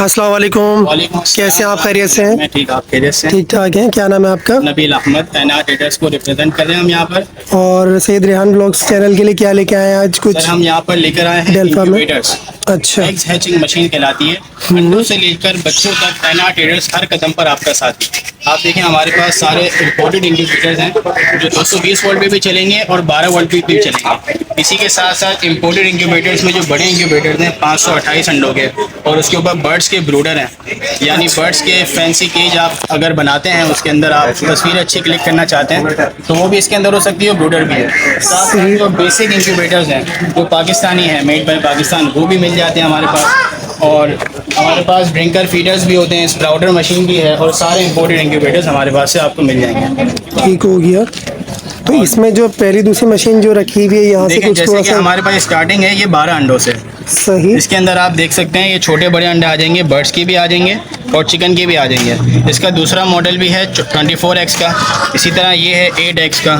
अस्सलाम वालेकुम। कैसे हैं आप? खैरियत से हैं? मैं ठीक, आप खैरियत से? ठीक ठाक हैं। क्या नाम है आपका? नबील अहमद। एनआर ट्रेडर्स को रिप्रेजेंट कर रहे हैं हम यहाँ पर। और सैयद रेहान ब्लॉग्स चैनल के लिए क्या लेके आए हैं आज? कुछ सर हम यहाँ पर लेकर आए हैं डेल्फा में। इंक्यूबेटर्स। अच्छा। एग्स हैचिंग मशीन कहलाती है। अंडों से लेकर बच्चों तक एनआर ट्रेडर्स हर कदम पर आपका साथी। आप देखें हमारे पास सारे इंपोर्टेड इंक्यूबेटर्स हैं जो 220 वोल्ट पे भी चलेंगे और 12 वोल्ट पे भी चलेंगे। इसी के साथ साथ इंपोर्टेड इंक्यूबेटर्स में जो बड़े इंक्यूबेटर्स हैं 528 अंडों के, और उसके ऊपर बर्ड्स के ब्रूडर हैं, यानी बर्ड्स के फैंसी केज आप अगर बनाते हैं, उसके अंदर आप तस्वीर अच्छी क्लिक करना चाहते हैं तो वो भी इसके अंदर हो सकती है, ब्रूडर भी है। साथ ही जो बेसिक इंक्यूबेटर्स हैं जो पाकिस्तानी है, मेड बाय पाकिस्तान, वो भी मिल जाते हैं हमारे पास। और हमारे पास ड्रिंकर फीडर्स भी होते हैं, स्प्राउटर मशीन भी है, और सारे इंपोर्टेड इंक्यूबेटर्स हमारे पास से आपको मिल जाएंगे। ठीक हो गया। तो इसमें जो पहली दूसरी मशीन जो रखी हुई है यहाँ से कुछ जैसे थोड़ा कि सा हमारे पास स्टार्टिंग है ये 12 अंडों से। सही। इसके अंदर आप देख सकते हैं ये छोटे बड़े अंडे आ जाएंगे, बर्ड्स की भी आ जाएंगे और चिकन की भी आ जाएंगे। इसका दूसरा मॉडल भी है 24x का। इसी तरह ये है 8x का,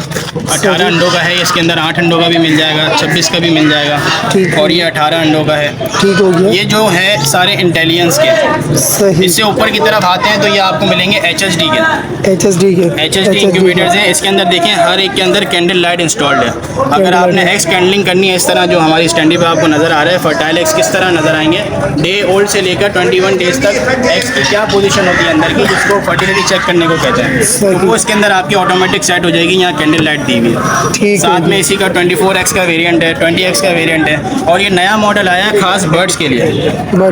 18 अंडों का है। इसके अंदर 8 अंडों का भी मिल जाएगा, 26 का भी मिल जाएगा, और ये 18 अंडों का है। ठीक हो गया। ये जो है सारे इंटेलिजेंस के। सही। इससे ऊपर की तरफ आते हैं तो ये आपको मिलेंगे HHD के। HHD इंक्यूबेटर्स हैं। इसके अंदर देखें हर एक के अंदर कैंडल लाइट इंस्टॉल्ड है। अगर आपने एग्स कैंडलिंग करनी है, इस तरह जो हमारी स्टैंडी पे आपको नज़र आ रहा है, फर्टाइल एग्स किस तरह नज़र आएंगे, डे ओल्ड से लेकर 21 डेज तक एग्स की क्या पोजीशन होती है अंदर की, जिसको फर्टिलिटी चेक करने को कहते हैं, तो वो इसके अंदर आपकी ऑटोमेटिक सेट हो जाएगी। यहाँ कैंडल लाइट दी हुई है। साथ में इसी का 24x का वेरिएंट है, 20x का वेरिएंट है, और ये नया मॉडल आया है खास बर्ड्स के लिए।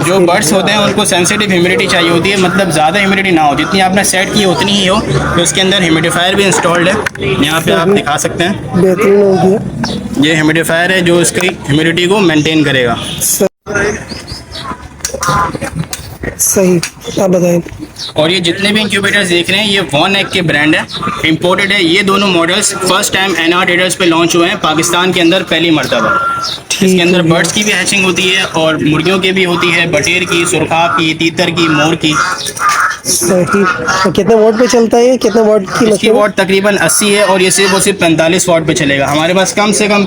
जो बर्ड्स होते हैं उनको सेंसिटिव ह्यूमिडिटी चाहिए होती है, मतलब ज़्यादा ह्यूमिडिटी ना हो, जितनी आपने सेट की उतनी ही हो। तो इसके अंदर ह्यूमिडिफायर भी इंस्टॉल्ड है, यहाँ पे आप दिखा सकते हैं। बेहतरीन हो गया। ये ह्यूमिडिफायर है जो इसकी ह्यूमिडिटी को मेंटेन करेगा। सही। आप बताएं। और ये जितने भी इंक्यूबेटर्स देख रहे हैं ये वन एग के ब्रांड है, इंपोर्टेड है। ये दोनों models first time NR traders पे लॉन्च हुए हैं पाकिस्तान के अंदर पहली मरतबा। इसके अंदर बर्ड्स की भी हैचिंग होती है और मुर्गियों की भी होती है, बटेर की, सुरखाब की, तीतर की, मोर की। सही। तो कितने वॉट पे चलता है? कितने वॉट की इसकी मशीन? वॉट तकरीबन 80 है और ये सिर्फ और सिर्फ 45 वॉट पे चलेगा। हमारे पास कम से कम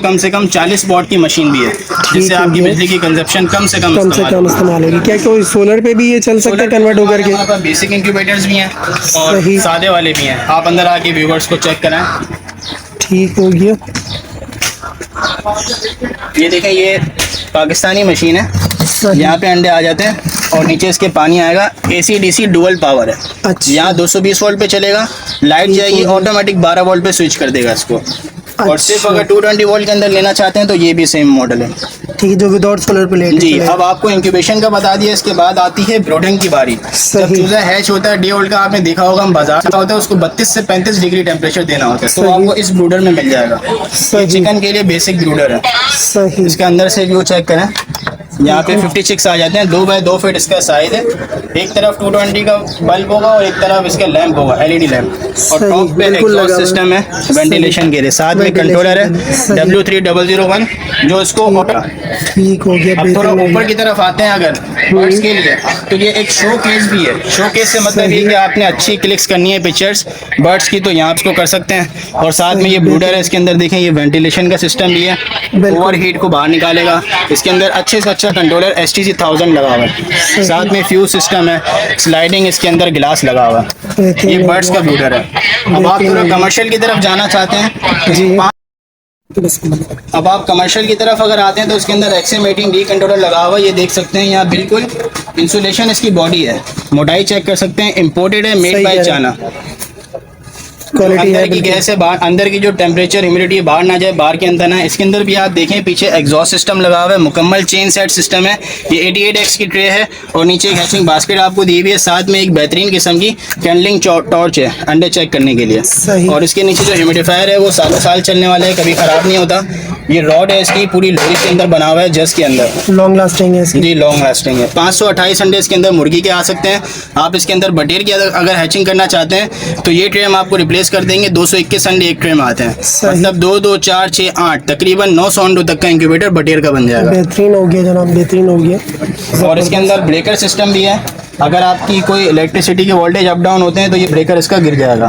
40 वॉट की मशीन भी है, जिससे आपकी बिजली की कंजप्शन कम से कम इस्तेमाल होगी। क्या कोई सोलर पे भी ये चल सकता है कन्वर्ट होकर के? हमारे पास बेसिक इंक्यूबेटर्स भी हैं और सादे वाले भी हैं। आप अंदर आके व्यूअर्स को चेक कराएं। ठीक हो गया। ये देखें, ये पाकिस्तानी मशीन है। यहाँ पे अंडे आ जाते हैं और नीचे इसके पानी आएगा। AC/DC डुअल पावर है। अच्छा। यहाँ 220 वोल्ट पे चलेगा, लाइट जाएगी, ऑटोमेटिक 12 वोल्ट पे स्विच कर देगा इसको। और सिर्फ अगर 220 वोल्ट के अंदर लेना चाहते हैं तो ये भी सेम मॉडल है। ठीक है, जो विदाउट सोलर प्लेट जी। अब आपको इंक्यूबेशन का बता दिया, इसके बाद आती है ब्रोडिंग की बारी। जब चूजा हैच होता है, डे ओल्ड का आपने देखा होगा, हम बाजार में होता है, उसको 32 से 35 डिग्री टेम्परेचर देना होता है, तो आपको इस ब्रूडर में मिल जाएगा। चिकन के लिए बेसिक ब्रूडर है। सही। इसके अंदर से व्यू चेक करें, यहाँ पे 50 चिक्स आ जाते हैं। 2 बाय 2 फीट इसका साइज है। एक तरफ 220 का बल्ब होगा और एक तरफ इसका लैंप होगा, LED लैंप। और टॉप पे एग्जॉस्ट सिस्टम है वेंटिलेशन के लिए। साथ में कंट्रोलर है W3001 जो इसको ठीक हो गया। अब थोड़ा ऊपर की तरफ आते हैं अगर बर्ड्स के लिए, तो ये एक शो केस भी है। शो केस से मतलब ये कि आपने अच्छी क्लिक्स करनी है पिक्चर्स बर्ड्स की, तो यहाँ इसको कर सकते हैं। और साथ में ये ब्रूडर है, इसके अंदर देखें ये वेंटिलेशन का सिस्टम भी है, ओवर हीट को बाहर निकालेगा। इसके अंदर अच्छे से अच्छा कंट्रोलर STC 1000 लगा हुआ है। साथ में फ्यूज सिस्टम है, स्लाइडिंग इसके अंदर ग्लास लगा हुआ है। ये बर्ड्स का ब्रूडर है। अब आप थोड़ा कमर्शियल की तरफ जाना चाहते हैं, अब आप कमर्शियल की तरफ अगर आते हैं तो इसके अंदर XM18 डी कंट्रोलर लगा हुआ है। ये देख सकते हैं यहाँ बिल्कुल इंसुलेशन इसकी बॉडी है, मोटाई चेक कर सकते हैं। इंपोर्टेड है, मेड बाय चाइना। क्वालिटी है की गैस है, बाहर अंदर की जो टेम्परेचर ह्यूमिडिटी बाहर ना जाए, बाहर के अंदर ना। इसके अंदर भी आप देखें पीछे एग्जॉस्ट सिस्टम लगा हुआ है, मुकम्मल चेन सेट सिस्टम है। ये 88x की ट्रे है और नीचे एक हैचिंग बास्केट आपको दी हुई है। साथ में एक बेहतरीन किस्म की कैंडलिंग टॉर्च है अंडे चेक करने के लिए। और इसके नीचे जो ह्यूमिडिफायर है वो सालों साल चलने वाला है, कभी खराब नहीं होता। ये रॉड है इसकी पूरी लोरी के अंदर बना हुआ है, जस्ट के अंदर। लॉन्ग लास्टिंग है इसकी। जी, लॉन्ग लास्टिंग है। 528 अंडे इसके अंदर मुर्गी के आ सकते हैं। आप इसके अंदर बटेर की अगर हैचिंग करना चाहते हैं तो ये ट्रे हम आपको रिप्लेस कर देंगे। 221 अंडे एक ट्रे में आते हैं, मतलब 2, 2, 4, 6, 8 तकरीबन 900 अंडों तक का इंक्यूबेटर बटेर का बन जाएगा। बेहतरीन हो गया जनाब, बेहतरीन हो गया। और इसके अंदर ब्रेकर सिस्टम भी है। अगर आपकी कोई इलेक्ट्रिसिटी के वोल्टेज अप डाउन होते हैं तो ये ब्रेकर इसका गिर जाएगा।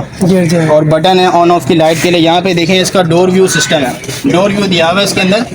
और बटन है ऑन ऑफ की लाइट के लिए। यहाँ पे देखें इसका डोर व्यू सिस्टम है, डोर व्यू दिया हुआ है इसके अंदर।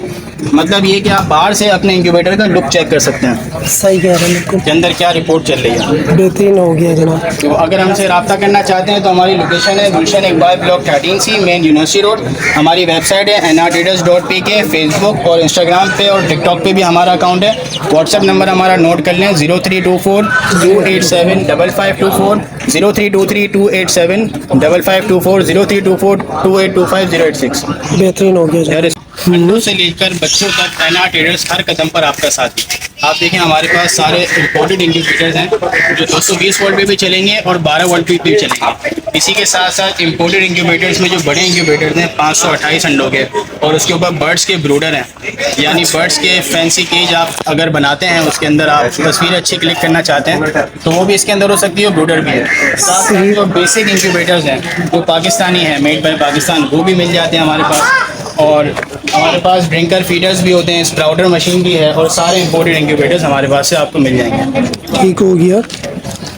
मतलब ये कि आप बाहर से अपने इंक्यूबेटर का लुक चेक कर सकते हैं सही कह रहे हैं, बिल्कुल के अंदर क्या रिपोर्ट चल रही है। बेहतरीन हो गया जनाब। तो अगर हमसे रब्ता करना चाहते हैं तो हमारी लोकेशन है Gulshan Iqbal block 13C main university road. हमारी वेबसाइट है nrtraders.pk। फेसबुक और इंस्टाग्राम पे और टिकटॉक पे भी हमारा अकाउंट है। व्हाट्सअप नंबर हमारा नोट कर लें 0324 287 5524 0323 287 5524 0324 2825 086। बेहतरीन हो गया जनाब। अंडों से लेकर बच्चों तक तैनात ट्रेडर्स हर कदम पर आपका साथी। आप देखें हमारे पास सारे इंपोर्टेड इंक्यूबेटर्स हैं जो 220 वोल्ट पे भी चलेंगे और 12 वोल्ट पे भी चलेंगे। इसी के साथ साथ इंपोर्टेड इंक्यूबेटर्स में जो बड़े इंक्यूबेटर्स हैं 528 अंडों के और उसके ऊपर बर्ड्स के ब्रूडर हैं, यानी बर्ड्स के फैंसी केज आप अगर बनाते हैं उसके अंदर आप तस्वीर अच्छी क्लिक करना चाहते हैं तो वो भी इसके अंदर हो सकती है, ब्रूडर भी है। साथ ही जो बेसिक इंक्यूबेटर्स हैं जो पाकिस्तानी है, मेड बाय पाकिस्तान, वो भी मिल जाते हैं हमारे पास। और हमारे पास ड्रिंकर फीडर्स भी होते हैं, स्प्राउटर मशीन भी है और सारे इंपोर्टेड इंक्यूबेटर्स हमारे पास से आपको मिल जाएंगे। ठीक हो गया।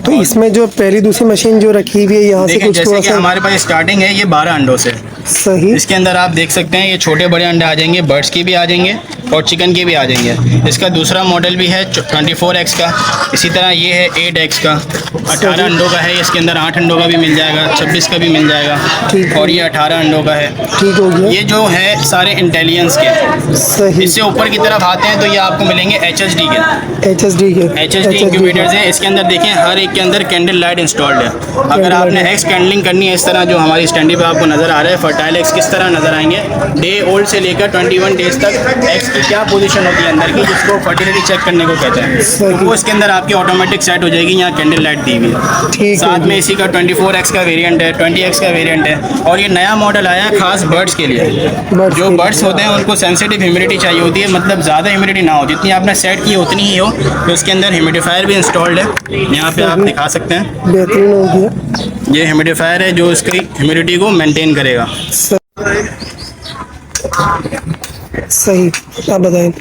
तो इसमें जो पहली दूसरी मशीन जो रखी हुई है यहाँ से देखिए कुछ जैसे थोड़ा कि सा हमारे पास स्टार्टिंग है ये 12 अंडों से। सही। इसके अंदर आप देख सकते हैं ये छोटे बड़े अंडे आ जाएंगे, बर्ड्स की भी आ जाएंगे और चिकन के भी आ जाएंगे। इसका दूसरा मॉडल भी है 24x का। इसी तरह ये है 8x का, 18 अंडों का है। इसके अंदर 8 अंडों का भी मिल जाएगा, 26 का भी मिल जाएगा और ये 18 अंडों का है। ठीक हो गया। ये जो है सारे इंटेलिजेंस के। सही। इससे ऊपर की तरफ आते हैं तो ये आपको मिलेंगे HHD के। HHD इंक्यूबेटर्स हैं। इसके अंदर देखें हर एक के अंदर कैंडल लाइट इंस्टॉल्ड है। अगर आपने एक्स कैंडलिंग करनी है, इस तरह जो हमारी स्टैंडी पे आपको नजर आ रहा है फर्टाइल एक्स किस तरह नजर आएंगे, डे ओल्ड से लेकर 21 डेज तक एक्स की क्या पोजीशन होती है अंदर की, जिसको फर्टिलिटी चेक करने को कहते हैं, तो वो इसके अंदर आपकी ऑटोमेटिक सेट हो जाएगी। यहाँ कैंडल लाइट दी हुई है। ठीक साथ में इसी का 24x का वेरिएंट है, 20x का वेरिएंट है और ये नया मॉडल आया है खास बर्ड्स के लिए। जो बर्ड्स होते हैं उनको सेंसिटिव ह्यूमिडिटी चाहिए होती है, मतलब ज़्यादा ह्यूमिडिटी ना हो, जितनी आपने सेट की उतनी ही हो। तो इसके अंदर ह्यूमिडिफायर भी इंस्टॉल्ड है, यहाँ पे आप दिखा सकते हैं। बेहतरीन हो गया। ये ह्यूमिडिफायर है जो इसकी ह्यूमिडिटी को मेंटेन करेगा। सही। आप बताएं।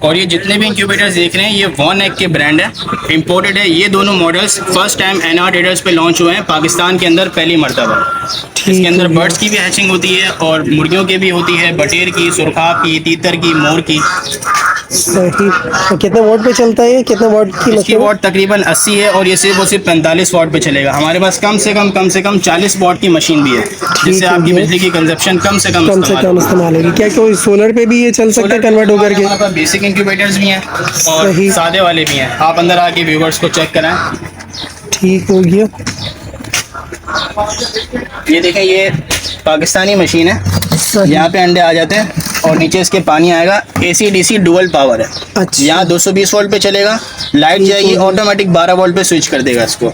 और ये जितने भी इंक्यूबेटर्स देख रहे हैं ये वॉन एग के ब्रांड है, इंपोर्टेड है। ये दोनों models first time NR traders पे लॉन्च हुए हैं पाकिस्तान के अंदर पहली मर्तबा। इसके अंदर बर्ड्स की भी हैचिंग होती है और मुर्गियों की भी होती है, बटेर की, सुरखाब की, तीतर की, मोर की। सही। तो कितने वॉट पे चलता है ये? कितने वॉट की इसकी मशीन? वॉट तकरीबन 80 है और ये सिर्फ और सिर्फ 45 वॉट पे चलेगा। हमारे पास कम से कम 40 वॉट की मशीन भी है, जिससे आपकी बिजली की कंजप्शन कम से कम इस्तेमाल होगी। क्या कोई सोलर पे भी ये चल सकता है कन्वर्ट होकर के? हमारे पास बेसिक इंक्यूबेटर्स भी हैं और सही। सादे वाले भी हैं। आप अंदर आके व्यूवर्स को चेक कराएं। ठीक हो गया। ये देखें ये पाकिस्तानी मशीन है, सही। यहाँ पे अंडे आ जाते हैं और नीचे इसके पानी आएगा। AC/DC डुअल पावर है। अच्छा। यहाँ 220 वोल्ट पे चलेगा, लाइट जाएगी ऑटोमेटिक 12 वोल्ट पे स्विच कर देगा इसको।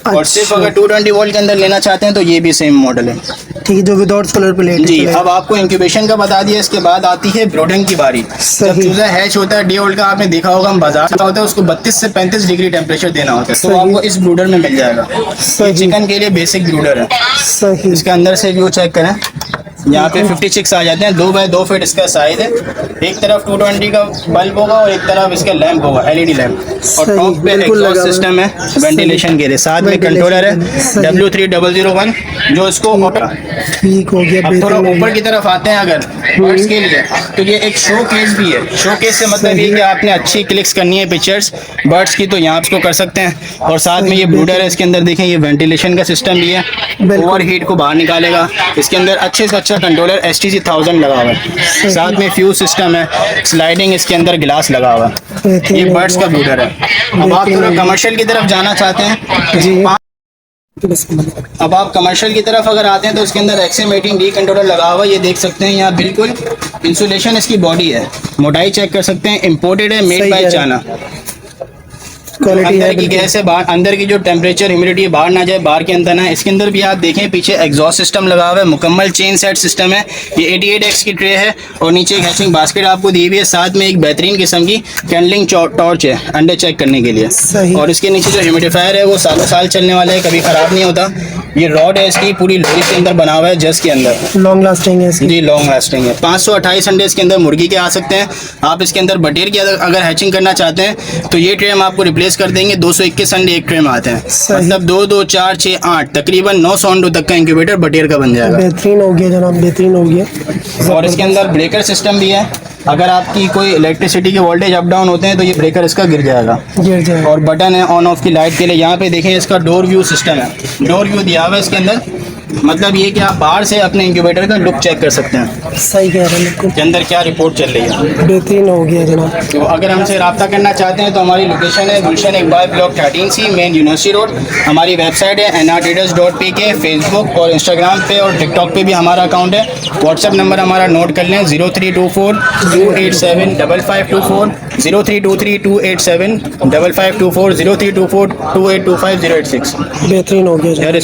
और सिर्फ अगर 220 वोल्ट के अंदर लेना चाहते हैं तो ये भी सेम मॉडल है। ठीक है, जो विदाउट सोलर प्लेट जी। अब आपको इंक्यूबेशन का बता दिया, इसके बाद आती है ब्रोडिंग की बारी। जब चूजा हैच होता है डे ओल्ड का, आपने देखा होगा हम बाजार में होता है, उसको 32 से 35 डिग्री टेम्परेचर देना होता है, तो आपको इस ब्रूडर में मिल जाएगा। ये चिकन के लिए बेसिक ब्रूडर है। सही। इसके अंदर से व्यू चेक करें, यहाँ पे 56 आ जाते हैं। 2 बाय 2 फीट इसका साइज है। एक तरफ 220 का बल्ब होगा और एक तरफ इसका लैंप होगा, LED लैंप। और टॉप पे एग्जॉस्ट सिस्टम है वेंटिलेशन के लिए। साथ में कंट्रोलर है W3001 जो इसको ठीक हो गया। अब थोड़ा ऊपर की तरफ आते हैं अगर बर्ड्स के लिए, तो ये एक शो केस भी है। शो केस से मतलब ये कि आपने अच्छी क्लिक्स करनी है पिक्चर्स बर्ड्स की, तो यहाँ इसको कर सकते हैं। और साथ में ये ब्रूडर है, इसके अंदर देखें ये वेंटिलेशन का सिस्टम भी है, ओवर हीट को बाहर निकालेगा। इसके अंदर अच्छे से अच्छा कंट्रोलर STC 1000 लगा हुआ है। साथ में फ्यूज सिस्टम है, स्लाइडिंग इसके अंदर गिलास लगा हुआ है। ये बर्ड्स का ब्रूडर है। अब आप थोड़ा कमर्शियल की तरफ जाना चाहते हैं जी। अब आप कमर्शियल की तरफ अगर आते हैं तो इसके अंदर XM18D कंट्रोलर लगा हुआ है। ये देख सकते हैं यहाँ बिल्कुल इंसुलेशन इसकी बॉडी है, मोटाई चेक कर सकते हैं। इंपोर्टेड है, मेड बाय चाइना। अंदर की गैस है, बाहर अंदर की जो टेम्परेचर ह्यूमिडिटी बाहर ना जाए, बाहर के अंदर ना। इसके अंदर भी आप देखें पीछे एग्जॉस्ट सिस्टम लगा हुआ है, मुकम्मल चेन सेट सिस्टम है। ये 88x की ट्रे है और नीचे एक हैचिंग बास्केट आपको दी हुई है। साथ में एक बेहतरीन किस्म की कैंडलिंग टॉर्च है अंडे चेक करने के लिए। और इसके नीचे जो ह्यूमिडिफायर है वो सालों साल चलने वाला है, कभी खराब नहीं होता। ये रॉड है इसकी पूरी लोरी के अंदर बना हुआ है, जस्ट के अंदर। लॉन्ग लास्टिंग है इसकी। जी लॉन्ग लास्टिंग है। 528 अंडे इसके अंदर मुर्गी के आ सकते हैं। आप इसके अंदर बटेर की अगर हैचिंग करना चाहते हैं तो ये ट्रे हम आपको रिप्लेस कर देंगे। 221 अंडे एक ट्रे में आते हैं, मतलब 2 2 4 6 8 तकरीबन 900 अंडों तक का इंक्यूबेटर बटेर का बन जाएगा। बेहतरीन हो गया जनाब, बेहतरीन हो गया। और इसके अंदर ब्रेकर सिस्टम भी है। अगर आपकी कोई इलेक्ट्रिसिटी के वोल्टेज अप डाउन होते हैं तो ये ब्रेकर इसका गिर जाएगा। गिर जाए। और बटन है ऑन ऑफ की लाइट के लिए। यहाँ पे देखें इसका डोर व्यू सिस्टम है, डोर व्यू दिया हुआ है इसके अंदर, मतलब ये कि आप बाहर से अपने इंक्यूबेटर का लुक चेक कर सकते हैं सही कह रहे हैं, बिल्कुल के अंदर क्या रिपोर्ट चल रही है। बेहतरीन हो गया जनाब। तो अगर हमसे रब्ता करना चाहते हैं तो हमारी लोकेशन है Gulshan Iqbal block 13C main university road. हमारी वेबसाइट है nrtraders.pk। फेसबुक और इंस्टाग्राम पे और टिकटॉक पे भी हमारा अकाउंट है। व्हाट्सएप नंबर हमारा नोट कर लें 0324 287 5524, 0323 287 5524, 0324 2825 086। बेहतरीन हो गया जनाब।